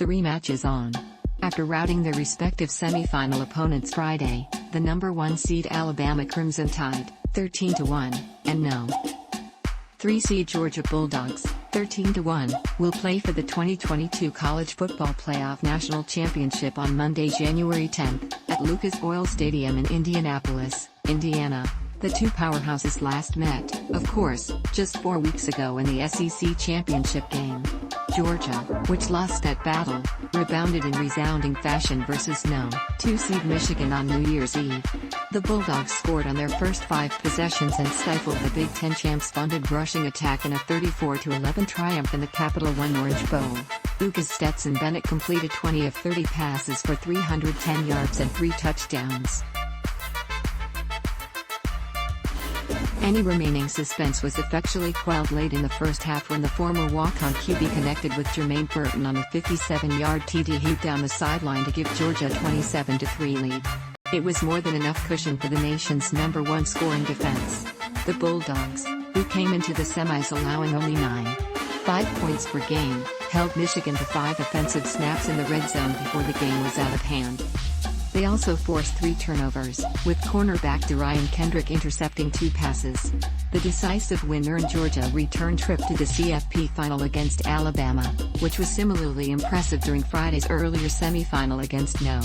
The rematch is on. After routing their respective semifinal opponents Friday, the number 1 seed Alabama Crimson Tide, 13-1, and no. 3 seed Georgia Bulldogs, 13-1, will play for the 2022 College Football Playoff National Championship on Monday, January 10, at Lucas Oil Stadium in Indianapolis, Indiana. The two powerhouses last met, of course, just 4 weeks ago in the SEC championship game. Georgia, which lost that battle, rebounded in resounding fashion versus no. 2 seed Michigan on New Year's Eve. The Bulldogs scored on their first 5 possessions and stifled the Big Ten champs' vaunted rushing attack in a 34-11 triumph in the Capital One Orange Bowl. Uga's Stetson Bennett completed 20 of 30 passes for 310 yards and 3 touchdowns. Any remaining suspense was effectually quelled late in the first half when the former walk-on QB connected with Jermaine Burton on a 57-yard TD heave down the sideline to give Georgia a 27-3 lead. It was more than enough cushion for the nation's number 1 scoring defense. The Bulldogs, who came into the semis allowing only 5 points per game, held Michigan to 5 offensive snaps in the red zone before the game was out of hand. They also forced 3 turnovers, with cornerback Derion Kendrick intercepting 2 passes. The decisive win earned Georgia a return trip to the CFP final against Alabama, which was similarly impressive during Friday's earlier semifinal against no.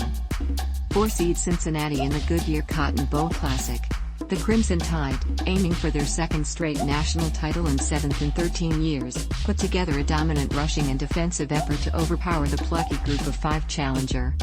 4 seed Cincinnati in the Goodyear Cotton Bowl Classic. The Crimson Tide, aiming for their 2nd straight national title and 7th in 13 years, put together a dominant rushing and defensive effort to overpower the plucky group of 5 challenger.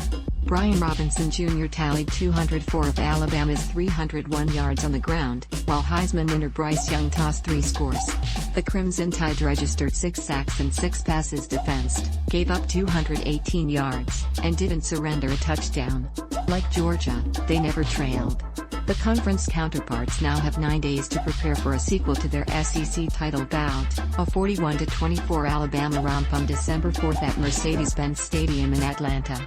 Brian Robinson Jr. tallied 204 of Alabama's 301 yards on the ground, while Heisman winner Bryce Young tossed 3 scores. The Crimson Tide registered 6 sacks and 6 passes defensed, gave up 218 yards, and didn't surrender a touchdown. Like Georgia, they never trailed. The conference counterparts now have 9 days to prepare for a sequel to their SEC title bout, a 41-24 Alabama romp on December 4 at Mercedes-Benz Stadium in Atlanta.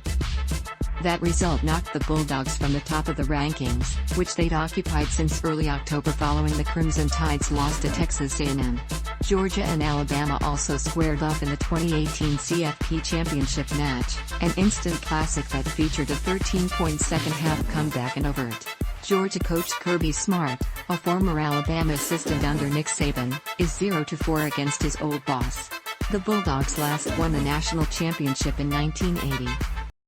That result knocked the Bulldogs from the top of the rankings, which they'd occupied since early October following the Crimson Tide's loss to Texas A&M. Georgia and Alabama also squared off in the 2018 CFP championship match, an instant classic that featured a 13-point second-half comeback and overt. Georgia coach Kirby Smart, a former Alabama assistant under Nick Saban, is 0-4 against his old boss. The Bulldogs last won the national championship in 1980.